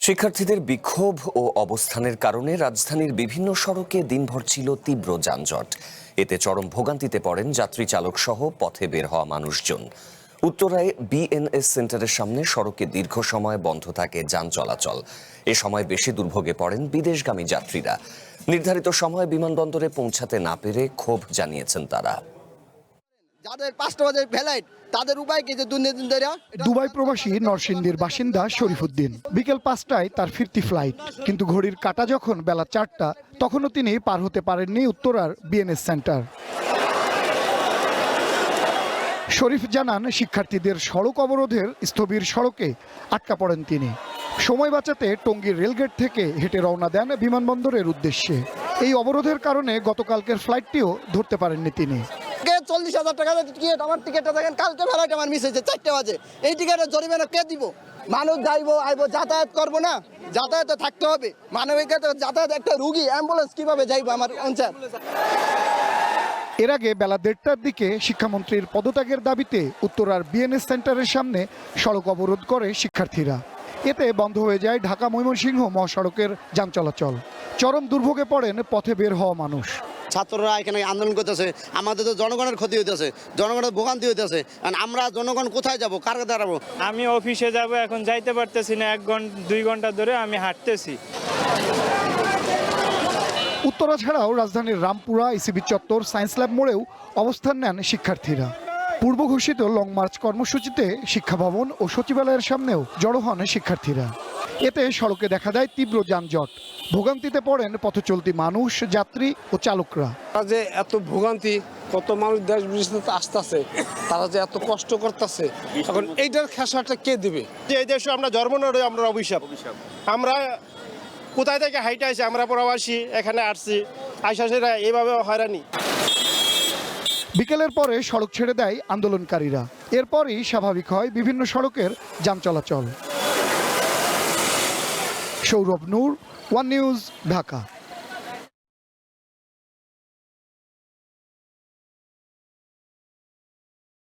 শিক্ষার্থীদের বিক্ষোভ ও অবস্থানের কারণে রাজধানীর বিভিন্ন সড়কে দিনভর ছিল তীব্র যানজট। এতে চরম ভোগান্তিতে পড়েন যাত্রী চালক সহ পথে বের হওয়া মানুষজন। উত্তরায় বিএনএস সেন্টারের সামনে সড়কে দীর্ঘ সময় বন্ধ থাকে যান চলাচল। এ সময় বেশি দুর্ভোগে পড়েন বিদেশগামী যাত্রীরা। নির্ধারিত সময়ে বিমানবন্দরে পৌঁছাতে না পেরে ক্ষোভ জানিয়েছেন তারা। যাদের 5টা বাজে ফ্লাইট তাদের উপায় কি যে দুর্নীতি ধরে দুবাই প্রবাসী নরসিংদীর বাসিন্দা শরীফুদ্দিন বিকেল 5টায় তার ফিরতি ফ্লাইট, কিন্তু ঘড়ির কাঁটা যখন বেলা 4টা তখনও তিনি পার হতে পারেননি উত্তরার বিএনএস সেন্টার। শরীফ জানান, শিক্ষার্থীদের সড়ক অবরোধের স্থবির সড়কে আটকা পড়েন তিনি। সময় বাঁচাতে টঙ্গীর রেলগেট থেকে হেঁটে রওনা দেন বিমানবন্দরের উদ্দেশ্যে। এই অবরোধের কারণে গতকালকের ফ্লাইটটিও ধরতে পারেননি তিনি। 40,000 টাকা টিকিট, আমার টিকিটটা দেখেন কালকে ফ্লাইট আমার মিস হয়েছে 4টা বাজে। এই টিকিটের জরিমানা কে দিব? মানুষ যাইবো আইবো, যাতায়াত করবো না, যাতায়াতে থাকতে হবে। মানবিক যাতায়াত, একটা রুগী অ্যাম্বুলেন্স কিভাবে যাইবো আমার অঞ্চল? এর আগে বেলা 1:30টার দিকে শিক্ষামন্ত্রীর পদত্যাগের দাবিতে উত্তরার বিএনএস সেন্টারের সামনে সড়ক অবরোধ করে শিক্ষার্থীরা। এতে বন্ধ হয়ে যায় ঢাকা ময়মনসিংহ মহাসড়কের যান চলাচল। চরম দুর্ভোগে পড়েন পথে বের হওয়া মানুষ। ছাত্ররা এখানে আন্দোলন করতেছে, আমাদের তো জনগণের ক্ষতি হইতেছে, জনগণের ভোগান্তি হইতেছে। আমরা জনগণ কোথায় যাব, কার দাঁড়াবো? আমি অফিসে যাব, এখন যাইতে পারতেছি না। 1-2 ঘন্টা ধরে আমি হাঁটতেছি। উত্তরা ছাড়াও রাজধানীর রামপুরা, ইসিবি চত্বর, সায়েন্স ল্যাব মোড়েও অবস্থান নেন শিক্ষার্থীরা। পূর্ব ঘোষিত লং মার্চ কর্মসূচিতে শিক্ষা ভবন ও সচিবালয়ের সামনেও জড়ো হন শিক্ষার্থীরা। এতে সড়কে দেখা দেয় তীব্র যানজট। ভোগান্তিতে পড়েন পথচলতি মানুষ, যাত্রী ও চালকরা। যে এত ভোগান্তি, কত মানুষ দেশ বিদেশে আসতেছে, তারা যে এত কষ্ট করতেছে, এখন এইটার খেসারটা কে দিবে? যে এই দেশে আমরা জন্ম নড়ে আমরা অভিশাপ। আমরা কোথায় থেকে হাইটে আসি, আমরা প্রবাসী, এখানে আসছি, আইসাসীরা এইভাবে হয়রানি। বিকেলের পরে সড়ক ছেড়ে দেয় আন্দোলনকারীরা। এরপরই স্বাভাবিক হয় বিভিন্ন সড়কের যান চলাচল। সৌরভ নূর, ওয়ান নিউজ, ঢাকা।